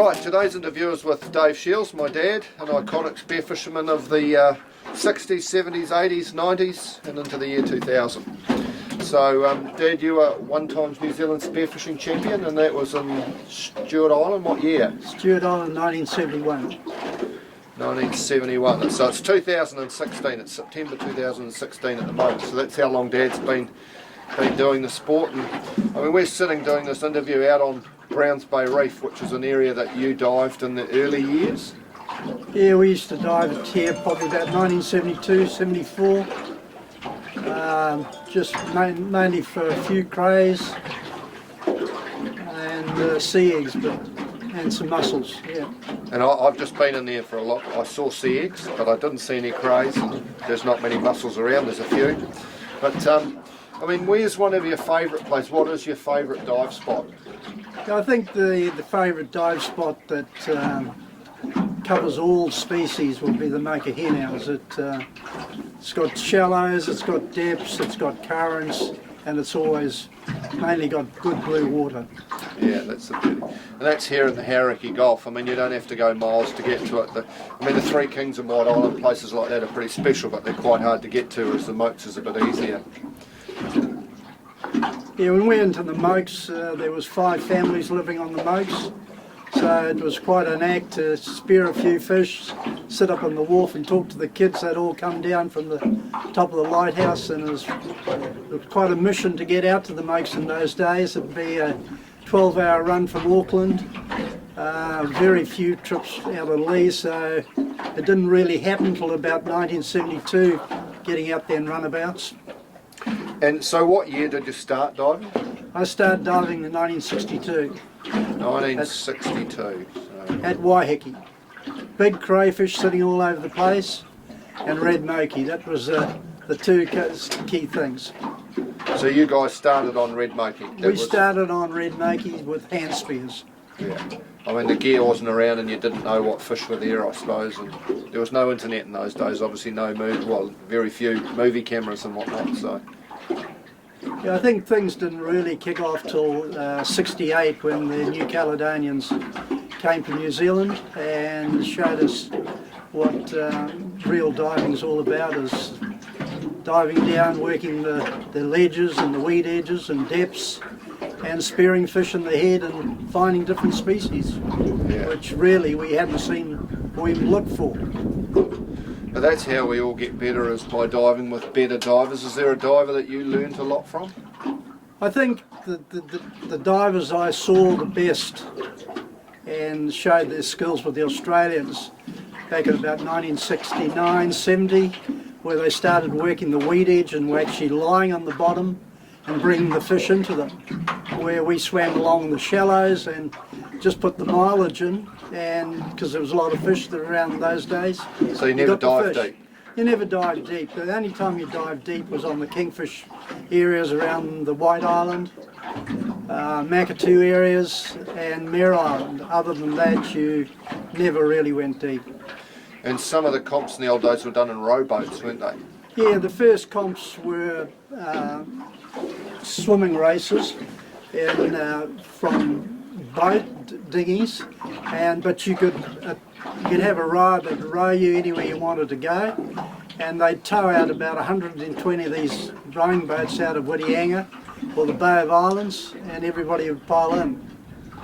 Right, today's interview is with Dave Shields, my dad, an iconic spearfisherman of the 60s, 70s, 80s, 90s and into the year 2000. So Dad, you were one times New Zealand spearfishing champion, and that was in Stewart Island, what year? Stewart Island, 1971. 1971, so it's 2016, it's September 2016 at the moment, so that's how long Dad's been doing the sport. And I mean, we're sitting doing this interview out on Browns Bay Reef, which is an area that you dived in the early years. Yeah, we used to dive at here probably about 1972, 74. Just mainly for a few crays and sea eggs, and some mussels, yeah. And I've just been in there for a lot. I saw sea eggs, but I didn't see any crays, and there's not many mussels around, there's a few. But I mean, where's one of your favourite places? What is your favourite dive spot? I think the favourite dive spot that covers all species will be the Mocha Hen House. It's got shallows, it's got depths, it's got currents, and it's always mainly got good blue water. Yeah, that's the beauty. And that's here in the Hauraki Gulf. I mean, you don't have to go miles to get to it. I mean, the Three Kings and White Island, places like that are pretty special, but they're quite hard to get to, whereas the Mokes is a bit easier. Yeah, when we went into the Mokes, there was 5 families living on the Mokes, so it was quite an act to spear a few fish, sit up on the wharf and talk to the kids. They'd all come down from the top of the lighthouse, and it was quite a mission to get out to the Mokes in those days. It'd be a 12-hour run from Auckland, very few trips out of Lee, so it didn't really happen until about 1972, getting out there in runabouts. And so what year did you start diving? I started diving in 1962. 1962. So. At Waiheke. Big crayfish sitting all over the place, and red moki. That was the two key things. So you guys started on red moki? We started on red moki with hand spears. Yeah. I mean, the gear wasn't around and you didn't know what fish were there, I suppose, and there was no internet in those days, obviously very few movie cameras and whatnot, so. Yeah, I think things didn't really kick off till 68, when the New Caledonians came to New Zealand and showed us what real diving's all about, is diving down, working the ledges and the weed edges and depths, and spearing fish in the head and finding different species, yeah, which really we hadn't seen or even looked for. But that's how we all get better, is by diving with better divers. Is there a diver that you learned a lot from? I think the divers I saw the best and showed their skills with the Australians back in about 1969, 70, where they started working the weed edge and were actually lying on the bottom and bringing the fish into them, where we swam along the shallows and just put the mileage in, and because there was a lot of fish around those days. So you never dived deep? You never dived deep. The only time you dived deep was on the kingfish areas around the White Island, Makatu areas and Mare Island. Other than that, you never really went deep. And some of the comps in the old days were done in rowboats, weren't they? Yeah, the first comps were swimming races from boat dinghies, but you could have a row that would row you anywhere you wanted to go, and they'd tow out about 120 of these rowing boats out of Wettie or the Bay of Islands, and everybody would pile in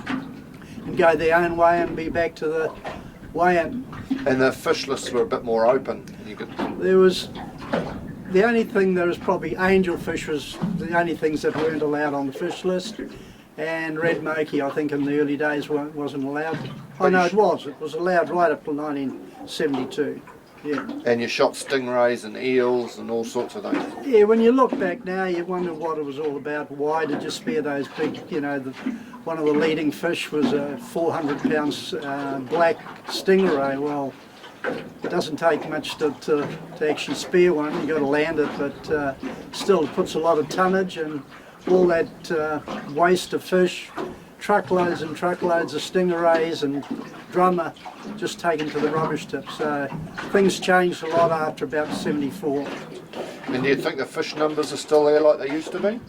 and go their own way and be back to the weigh-in. And the fish lists were a bit more open. The only thing that was probably angelfish was the only things that weren't allowed on the fish list, and red moki, I think in the early days wasn't allowed. Oh no, it was allowed right up to 1972. Yeah. And you shot stingrays and eels and all sorts of things. Yeah, when you look back now, you wonder what it was all about. Why did you spear those big, one of the leading fish was a 400-pound black stingray. Well, it doesn't take much to actually spear one. You've got to land it, but still it puts a lot of tonnage, and all that waste of fish, truckloads and truckloads of stingrays and drummer just taken to the rubbish tip. So things changed a lot after about 74. And do you think the fish numbers are still there like they used to be?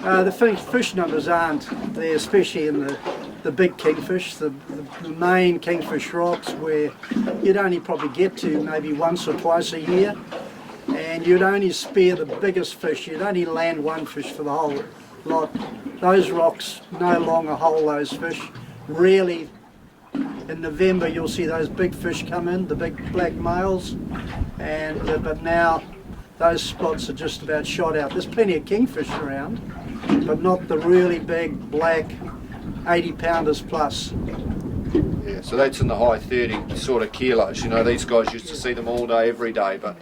The fish numbers aren't there, especially in the big kingfish, the main kingfish rocks where you'd only probably get to maybe once or twice a year, and you'd only spear the biggest fish. You'd only land one fish for the whole lot. Those rocks no longer hold those fish. Really, in November you'll see those big fish come in, the big black males, and but now those spots are just about shot out. There's plenty of kingfish around, but not the really big black 80 pounders plus. Yeah, so that's in the high 30 sort of kilos. You know, these guys used to see them all day, every day, but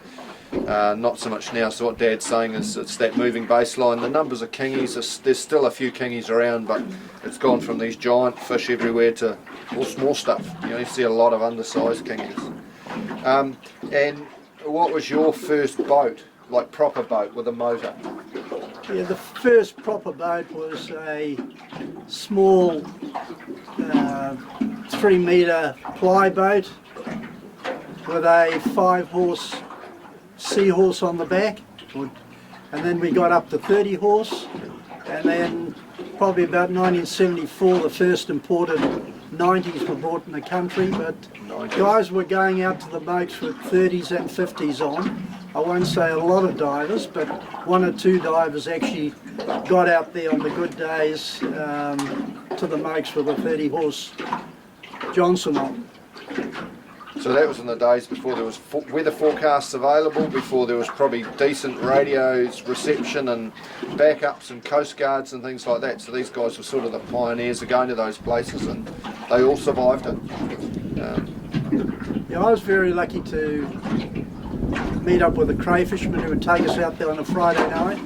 not so much now. So what Dad's saying is it's that moving baseline. The numbers of kingies, there's still a few kingies around, but it's gone from these giant fish everywhere to all small stuff. You know, you see a lot of undersized kingies. And what was your first boat, like proper boat with a motor? Yeah, the first proper boat was a small 3-metre ply boat with a 5-horse seahorse on the back, and then we got up to 30 horse, and then probably about 1974 the first imported 90s were brought in the country, but 90s. Guys were going out to the boats with 30s and 50s on. I won't say a lot of divers, but 1 or 2 divers actually got out there on the good days to the makes with a 30-horse Johnson on. So that was in the days before there was weather forecasts available, before there was probably decent radios, reception and backups and coast guards and things like that. So these guys were sort of the pioneers of going to those places, and they all survived it. Yeah, I was very lucky to meet up with a crayfisherman who would take us out there on a Friday night,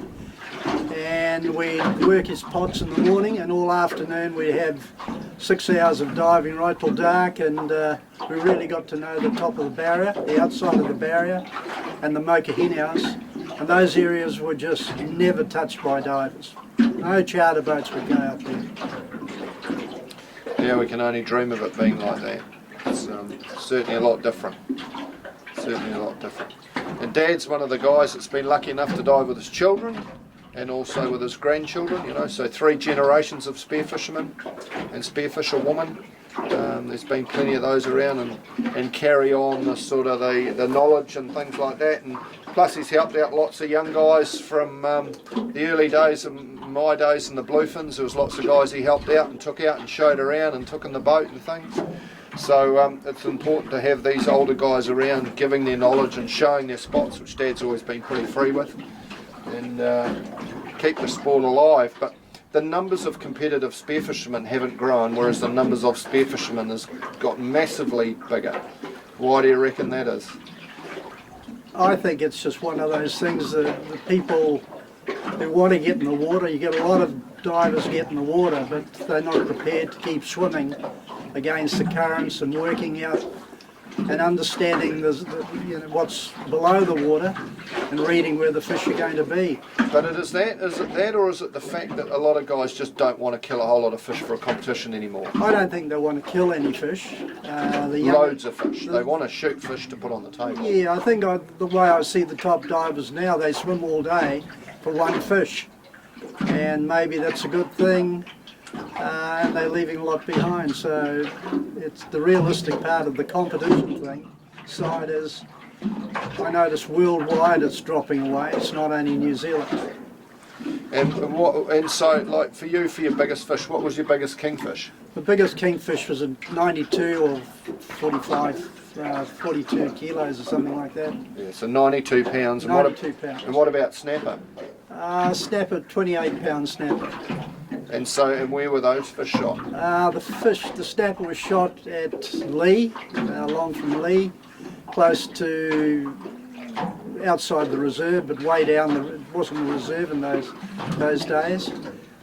and we'd work his pots in the morning, and all afternoon we'd have 6 hours of diving right till dark, and we really got to know the top of the barrier, the outside of the barrier, and the Mocha Hen House, and those areas were just never touched by divers. No charter boats would go out there. Yeah, we can only dream of it being like that. It's certainly a lot different. Certainly a lot different. And Dad's one of the guys that's been lucky enough to dive with his children and also with his grandchildren, you know, so 3 generations of spearfishermen and spearfisher women. There's been plenty of those around and carry on the sort of the knowledge and things like that, and plus he's helped out lots of young guys from the early days of my days in the Bluefins. There was lots of guys he helped out and took out and showed around and took in the boat and things. So it's important to have these older guys around giving their knowledge and showing their spots, which Dad's always been pretty free with, and keep the sport alive. But the numbers of competitive spearfishermen haven't grown, whereas the numbers of spearfishermen has got massively bigger. Why do you reckon that is? I think it's just one of those things that the people who want to get in the water, you get a lot of divers get in the water, but they're not prepared to keep swimming against the currents and working out and understanding you know, what's below the water and reading where the fish are going to be. But is it that, or is it the fact that a lot of guys just don't want to kill a whole lot of fish for a competition anymore? I don't think they want to kill any fish. Loads of fish. They want to shoot fish to put on the table. Yeah, I think the way I see the top divers now, they swim all day for one fish, and maybe that's a good thing. And they're leaving a lot behind, so it's the realistic part of the competition thing side is, I notice worldwide it's dropping away. It's not only New Zealand. And so, like for you, for your biggest fish, what was your biggest kingfish? The biggest kingfish was a 92 or 45, 42 kilos or something like that. Yeah, so 92 pounds. 92 pounds. And what about snapper? Snapper, 28 pound snapper. And where were those fish shot? The snapper was shot at Lee, along from Lee, close to outside the reserve, but way down. It wasn't a reserve in those days.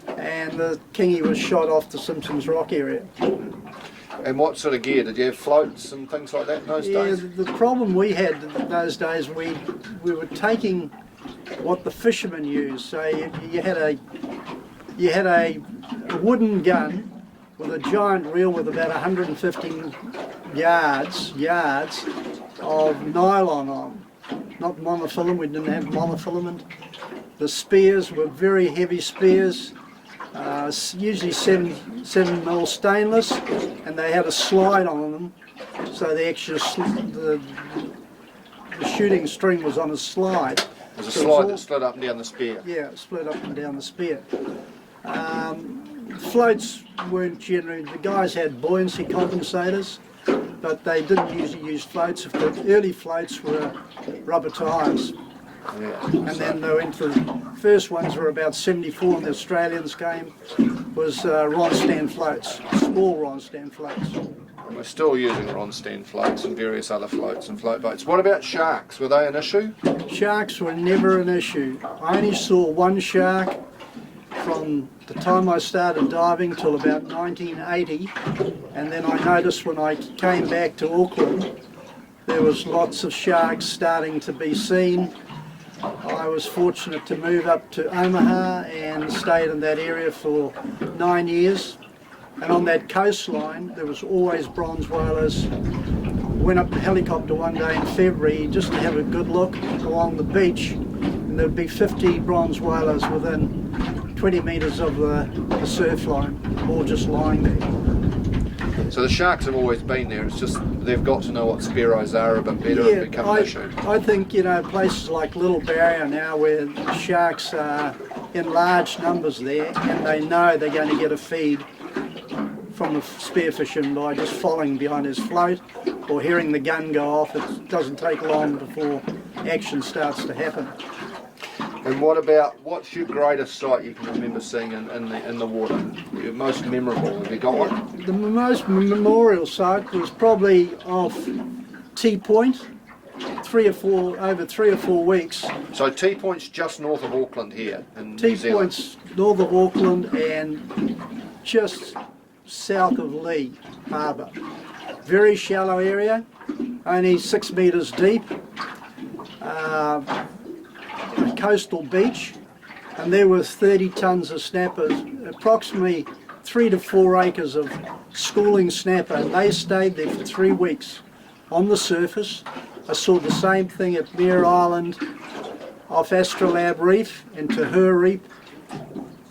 And the kingy was shot off the Simpsons Rock area. And what sort of gear? Did you have floats and things like that in those days? Yeah, the problem we had in those days, we were taking what the fishermen used. So you had a wooden gun with a giant reel with about 115 yards of nylon on. Not monofilament, we didn't have monofilament. The spears were very heavy spears, usually 7mm stainless, and they had a slide on them, so the actual the shooting string was on a slide. There's a slide that slid up and down the spear. Yeah, it split up and down the spear. Floats weren't generally, the guys had buoyancy compensators, but they didn't usually use floats. If the early floats were rubber tyres. Yeah, And then they went to the first ones were about 74 in the Australians game, was Ronstand floats, small Ronstand floats. we're still using Ronstand floats and various other floats and float boats. What about sharks? Were they an issue? Sharks were never an issue. I only saw one shark from the time I started diving till about 1980, and then I noticed when I came back to Auckland there was lots of sharks starting to be seen. I was fortunate to move up to Omaha and stayed in that area for 9 years, and on that coastline there was always bronze whalers. Went up the helicopter one day in February just to have a good look along the beach, and there'd be 50 bronze whalers within 20 metres of the surf line, all just lying there. So the sharks have always been there, it's just they've got to know what Spearos are a bit better and become an issue. I think, you know, places like Little Barrier now where the sharks are in large numbers there, and they know they're going to get a feed from the spearfishing by just following behind his float or hearing the gun go off. It doesn't take long before action starts to happen. And what's your greatest sight you can remember seeing in the water? Your most memorable, have you got one? The most memorial sight was probably off T Point, over 3 or 4 weeks. So T Point's just north of Auckland here in New Zealand. T Point's north of Auckland and just south of Lee Harbour. Very shallow area, only 6 metres deep. A coastal beach, and there were 30 tonnes of snappers, approximately 3 to 4 acres of schooling snapper, and they stayed there for 3 weeks on the surface. I saw the same thing at Mere Island off Astrolabe Reef and Tahur Reef,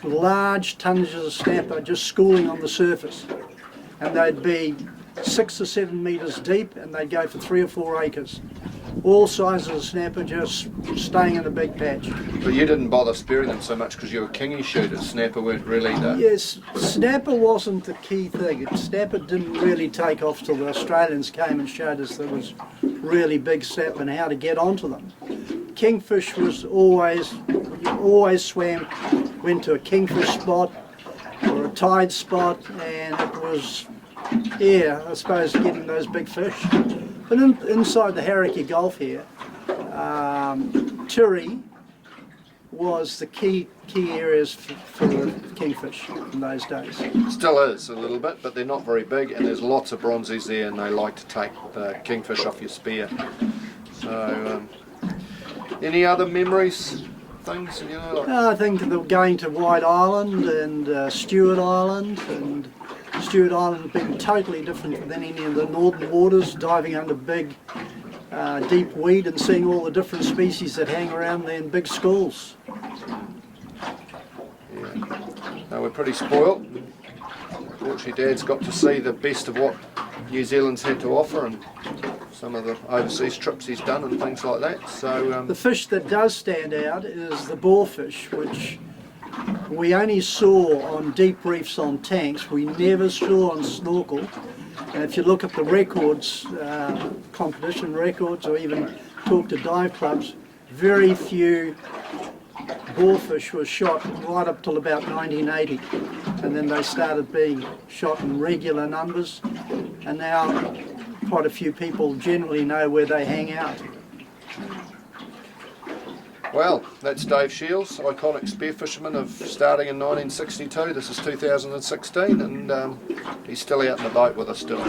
large tonnages of snapper just schooling on the surface, and they'd be 6 or 7 metres deep, and they'd go for 3 or 4 acres. All sizes of snapper just staying in a big patch. But you didn't bother spearing them so much because you were kingy shooters. Snapper weren't really the... Yes, snapper wasn't the key thing. Snapper didn't really take off till the Australians came and showed us there was really big snapper and how to get onto them. Kingfish was always, you always swam, went to a kingfish spot or a tide spot, and it was, yeah, I suppose getting those big fish. But inside the Hauraki Gulf here, Turi was the key areas for the kingfish in those days. Still is a little bit, but they're not very big, and there's lots of bronzies there, and they like to take the kingfish off your spear. So, any other memories, things, you know? Like... I think they were going to White Island and Stewart Island, and Stewart Island being totally different than any of the northern waters, diving under big deep weed and seeing all the different species that hang around there in big schools. Yeah. No, we're pretty spoilt. Fortunately, Dad's got to see the best of what New Zealand's had to offer, and some of the overseas trips he's done and things like that. So the fish that does stand out is the boarfish, which we only saw on deep reefs on tanks. We never saw on snorkel. And if you look at the records, competition records, or even talk to dive clubs, very few boarfish were shot right up till about 1980, and then they started being shot in regular numbers, and now quite a few people generally know where they hang out. Well, that's Dave Shields, iconic spearfisherman of starting in 1962. This is 2016, and he's still out in the boat with us still.